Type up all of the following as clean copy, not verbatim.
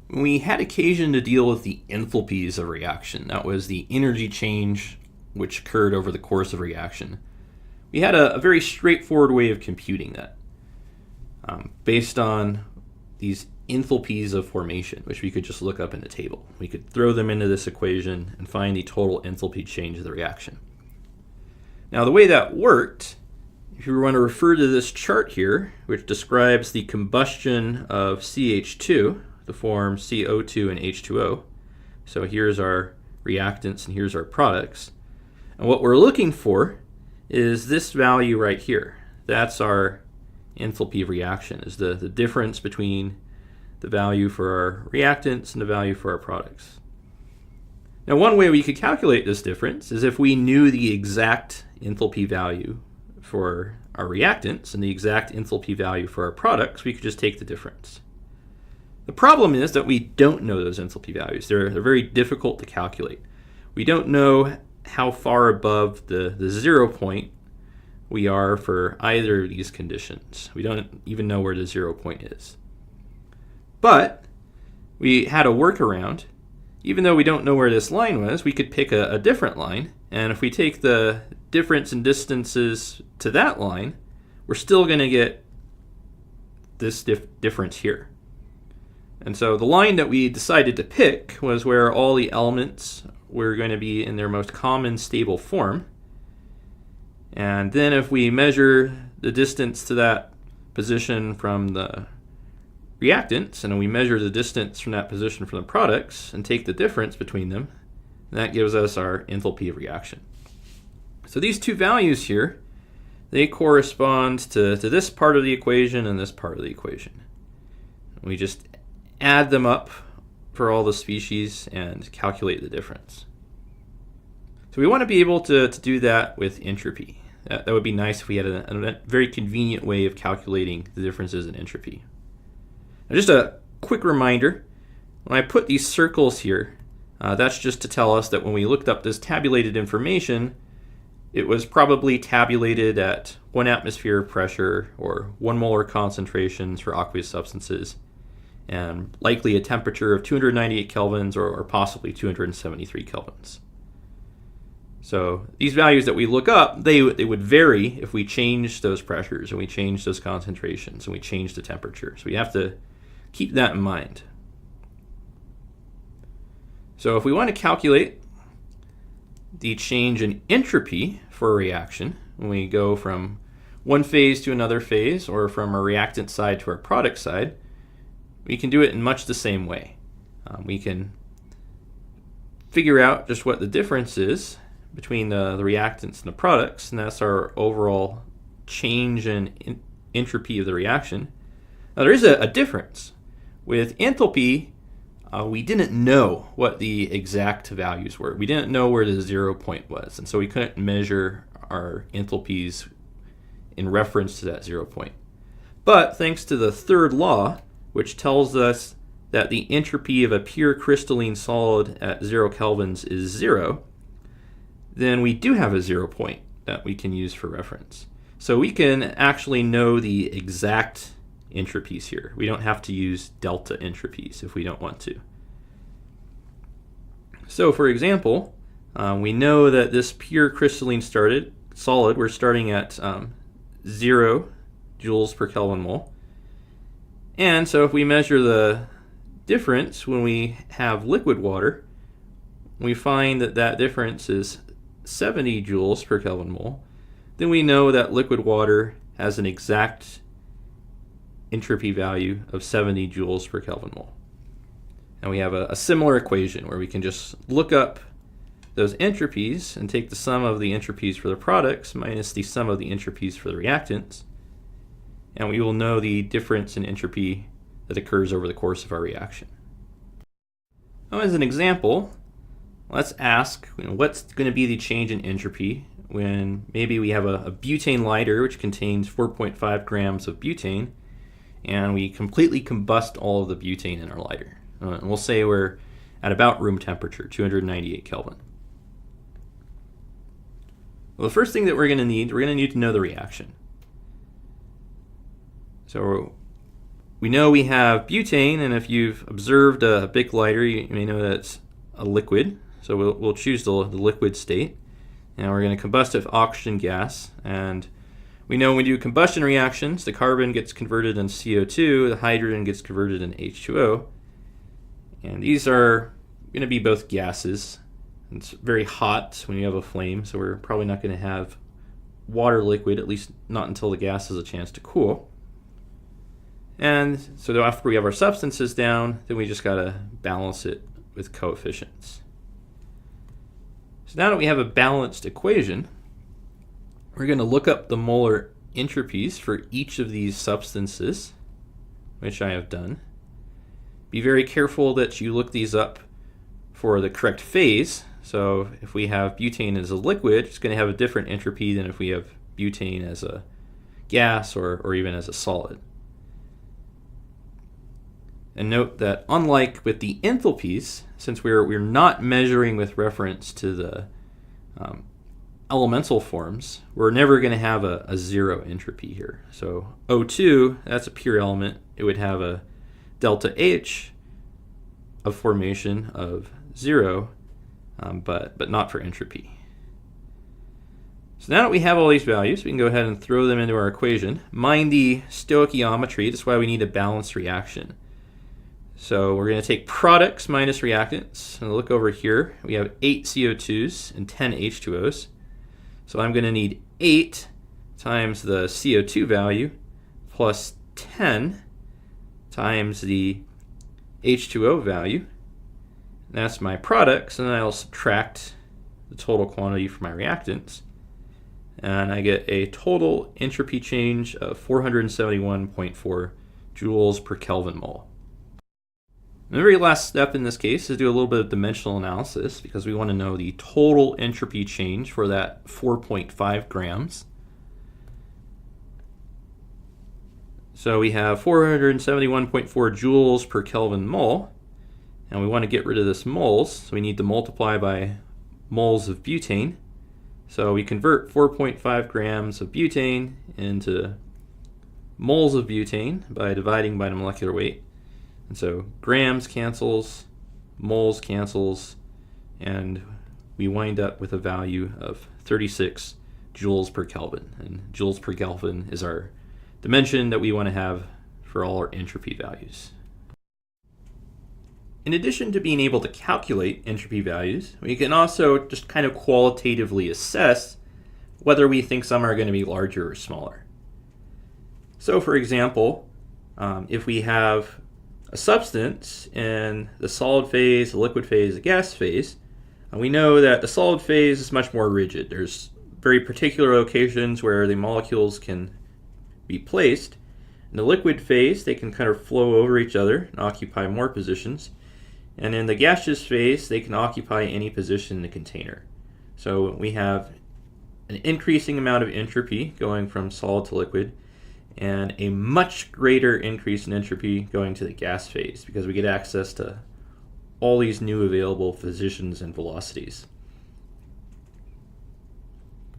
We had occasion to deal with the enthalpies of reaction. That was the energy change which occurred over the course of reaction. We had a very straightforward way of computing that based on these enthalpies of formation, which we could just look up in a table. We could throw them into this equation and find the total enthalpy change of the reaction. Now, the way that worked, if you want to refer to this chart here, which describes the combustion of CH2 to form CO2 and H2O. So here's our reactants and here's our products. And what we're looking for is this value right here. That's our enthalpy of reaction, is the difference between the value for our reactants and the value for our products. Now, one way we could calculate this difference is if we knew the exact enthalpy value for our reactants and the exact enthalpy value for our products, we could just take the difference. The problem is that we don't know those enthalpy values. They're very difficult to calculate. We don't know how far above the 0 point we are for either of these conditions. We don't even know where the 0 point is. But we had a workaround. Even though we don't know where this line was, we could pick a different line. And if we take the difference in distances to that line, we're still going to get this difference here. And so the line that we decided to pick was where all the elements were going to be in their most common stable form. And then if we measure the distance to that position from the reactants, and we measure the distance from that position from the products, and take the difference between them, that gives us our enthalpy of reaction. So these two values here, they correspond to this part of the equation and this part of the equation. We just add them up for all the species and calculate the difference. So we want to be able to do that with entropy. That would be nice if we had a very convenient way of calculating the differences in entropy. Now, just a quick reminder, when I put these circles here, that's just to tell us that when we looked up this tabulated information, it was probably tabulated at 1 atmosphere of pressure or 1 molar concentrations for aqueous substances, and likely a temperature of 298 kelvins or possibly 273 kelvins. So these values that we look up, they would vary if we change those pressures and we change those concentrations and we change the temperature. So we have to keep that in mind. So if we want to calculate the change in entropy for a reaction, when we go from one phase to another phase or from our reactant side to our product side, we can do it in much the same way. We can figure out just what the difference is between the reactants and the products, and that's our overall change in entropy of the reaction. Now, there is a difference. With enthalpy, we didn't know what the exact values were. We didn't know where the 0 point was, and so we couldn't measure our enthalpies in reference to that 0 point. But thanks to the third law, which tells us that the entropy of a pure crystalline solid at 0 kelvins is 0, then we do have a 0 point that we can use for reference. So we can actually know the exact entropies here. We don't have to use delta entropies if we don't want to. So for example, we know that this pure crystalline solid, we're starting at 0 joules per Kelvin mole. And so if we measure the difference when we have liquid water, we find that that difference is 70 joules per Kelvin mole. Then we know that liquid water has an exact entropy value of 70 joules per Kelvin mole. And we have a similar equation where we can just look up those entropies and take the sum of the entropies for the products minus the sum of the entropies for the reactants, and we will know the difference in entropy that occurs over the course of our reaction. Now, as an example, let's ask what's going to be the change in entropy when maybe we have a butane lighter which contains 4.5 grams of butane, and we completely combust all of the butane in our lighter. And we'll say we're at about room temperature, 298 Kelvin. Well, the first thing that we're going to need to know the reaction. So We know we have butane, and if you've observed a Bic lighter, you may know that's a liquid. So we'll choose the liquid state. And we're going to combust with oxygen gas. And we know when we do combustion reactions, the carbon gets converted into CO2, the hydrogen gets converted into H2O. And these are going to be both gases. It's very hot when you have a flame, so we're probably not going to have water liquid, at least not until the gas has a chance to cool. And so after we have our substances down, then we just got to balance it with coefficients. So now that we have a balanced equation, we're going to look up the molar entropies for each of these substances, which I have done. Be very careful that you look these up for the correct phase. So if we have butane as a liquid, it's going to have a different entropy than if we have butane as a gas or even as a solid. And note that unlike with the enthalpies, since we're not measuring with reference to the elemental forms, we're never going to have a zero entropy here. So O2, that's a pure element. It would have a delta H of formation of 0, but not for entropy. So now that we have all these values, we can go ahead and throw them into our equation. Mind the stoichiometry. That's why we need a balanced reaction. So we're going to take products minus reactants. And look over here. We have 8 CO2s and 10 H2Os. So I'm going to need 8 times the CO2 value plus 10 times the H2O value. That's my products, and then I'll subtract the total quantity for my reactants. And I get a total entropy change of 471.4 joules per Kelvin mole. The very last step in this case is do a little bit of dimensional analysis because we want to know the total entropy change for that 4.5 grams. So we have 471.4 joules per Kelvin mole, and we want to get rid of this moles, so we need to multiply by moles of butane. So we convert 4.5 grams of butane into moles of butane by dividing by the molecular weight. And so grams cancels, moles cancels, and we wind up with a value of 36 joules per Kelvin. And joules per Kelvin is our dimension that we want to have for all our entropy values. In addition to being able to calculate entropy values, we can also just kind of qualitatively assess whether we think some are going to be larger or smaller. So for example, if we have a substance in the solid phase, the liquid phase, the gas phase, we know that the solid phase is much more rigid. There's very particular locations where the molecules can be placed. In the liquid phase, they can kind of flow over each other and occupy more positions. And in the gaseous phase, they can occupy any position in the container. So we have an increasing amount of entropy going from solid to liquid, and a much greater increase in entropy going to the gas phase because we get access to all these new available positions and velocities.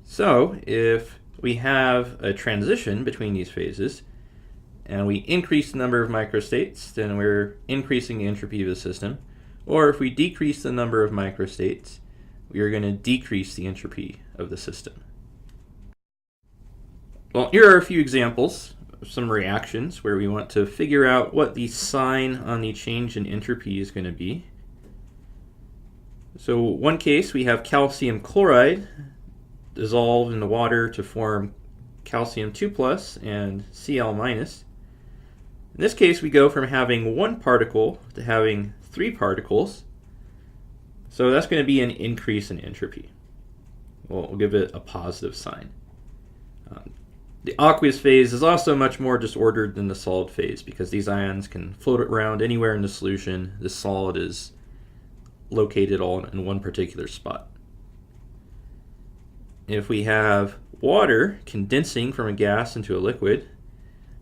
So if we have a transition between these phases, and we increase the number of microstates, then we're increasing the entropy of the system. Or if we decrease the number of microstates, we are going to decrease the entropy of the system. Well, here are a few examples of some reactions where we want to figure out what the sign on the change in entropy is going to be. So one case, we have calcium chloride dissolved in the water to form calcium 2+ and Cl-. In this case, we go from having one particle to having 3 particles. So that's going to be an increase in entropy. We'll give it a positive sign. The aqueous phase is also much more disordered than the solid phase because these ions can float around anywhere in the solution. The solid is located all in one particular spot. If we have water condensing from a gas into a liquid,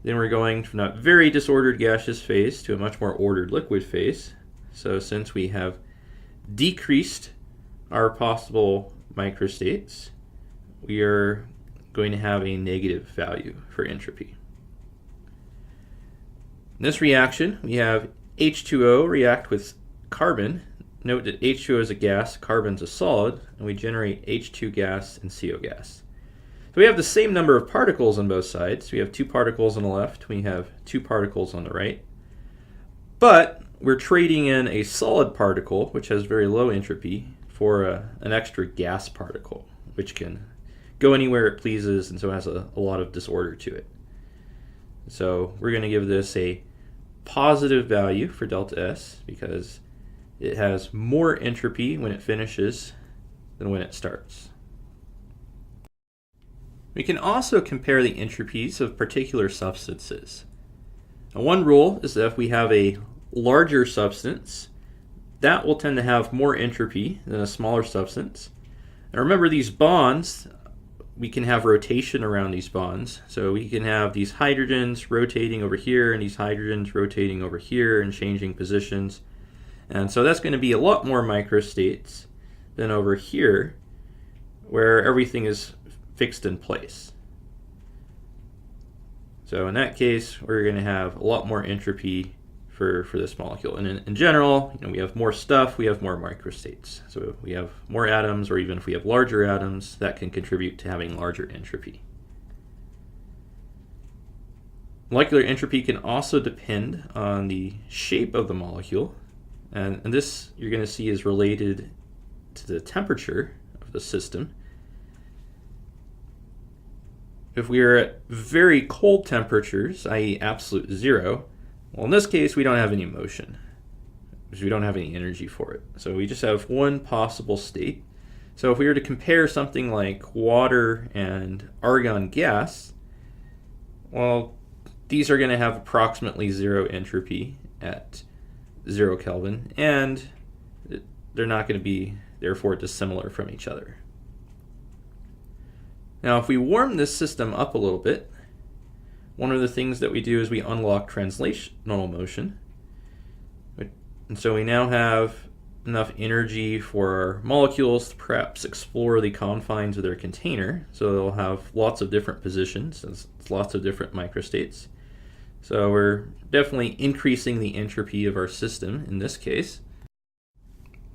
then we're going from that very disordered gaseous phase to a much more ordered liquid phase. So since we have decreased our possible microstates, we are going to have a negative value for entropy. In this reaction, we have H2O react with carbon. Note that H2O is a gas, carbon's a solid, and we generate H2 gas and CO gas. So we have the same number of particles on both sides. We have 2 particles on the left, we have 2 particles on the right. But we're trading in a solid particle, which has very low entropy, for an extra gas particle, which can go anywhere it pleases and so has a lot of disorder to it. So we're going to give this a positive value for delta S because it has more entropy when it finishes than when it starts. We can also compare the entropies of particular substances. Now, one rule is that if we have a larger substance, that will tend to have more entropy than a smaller substance. And remember, these bonds, we can have rotation around these bonds. So we can have these hydrogens rotating over here and these hydrogens rotating over here and changing positions. And so that's going to be a lot more microstates than over here, where everything is fixed in place. So in that case, we're going to have a lot more entropy for this molecule. And in general, we have more stuff, we have more microstates. So if we have more atoms, or even if we have larger atoms, that can contribute to having larger entropy. Molecular entropy can also depend on the shape of the molecule. And this, you're going to see, is related to the temperature of the system. If we are at very cold temperatures, i.e. absolute zero, well, in this case, we don't have any motion because we don't have any energy for it. So we just have one possible state. So if we were to compare something like water and argon gas, well, these are going to have approximately 0 entropy at 0 Kelvin, and they're not going to be, therefore, dissimilar from each other. Now, if we warm this system up a little bit, one of the things that we do is we unlock translational motion. And so we now have enough energy for our molecules to perhaps explore the confines of their container. So they'll have lots of different positions, and lots of different microstates. So we're definitely increasing the entropy of our system in this case.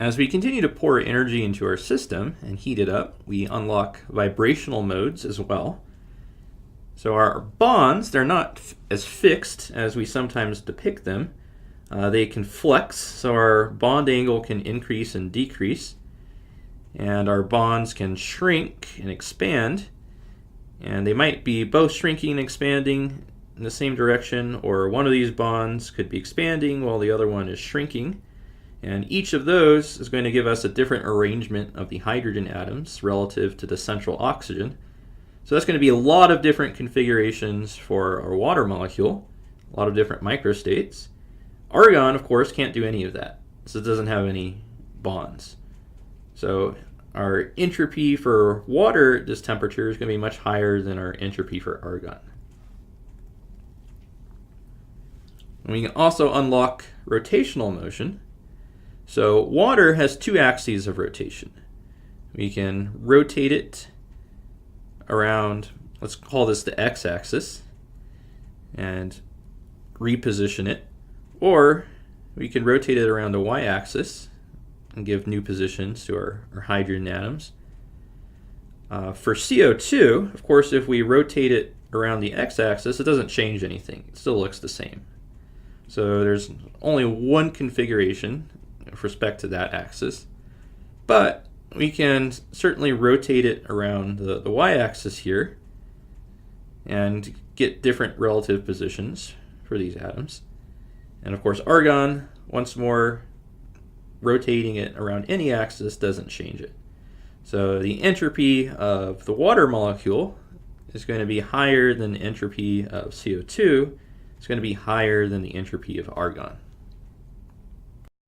As we continue to pour energy into our system and heat it up, we unlock vibrational modes as well. So our bonds, they're not as fixed as we sometimes depict them. They can flex, so our bond angle can increase and decrease. And our bonds can shrink and expand. And they might be both shrinking and expanding in the same direction, or one of these bonds could be expanding while the other one is shrinking. And each of those is going to give us a different arrangement of the hydrogen atoms relative to the central oxygen. So that's going to be a lot of different configurations for our water molecule, a lot of different microstates. Argon, of course, can't do any of that, so it doesn't have any bonds. So our entropy for water at this temperature is going to be much higher than our entropy for argon. And we can also unlock rotational motion. So water has 2 axes of rotation. We can rotate it around, let's call this the x-axis, and reposition it. Or we can rotate it around the y-axis and give new positions to our hydrogen atoms. For CO2, of course, if we rotate it around the x-axis, it doesn't change anything. It still looks the same. So there's only one configuration with respect to that axis. But we can certainly rotate it around the y-axis here and get different relative positions for these atoms. And of course, argon, once more, rotating it around any axis doesn't change it. So the entropy of the water molecule is going to be higher than the entropy of CO2. It's going to be higher than the entropy of argon.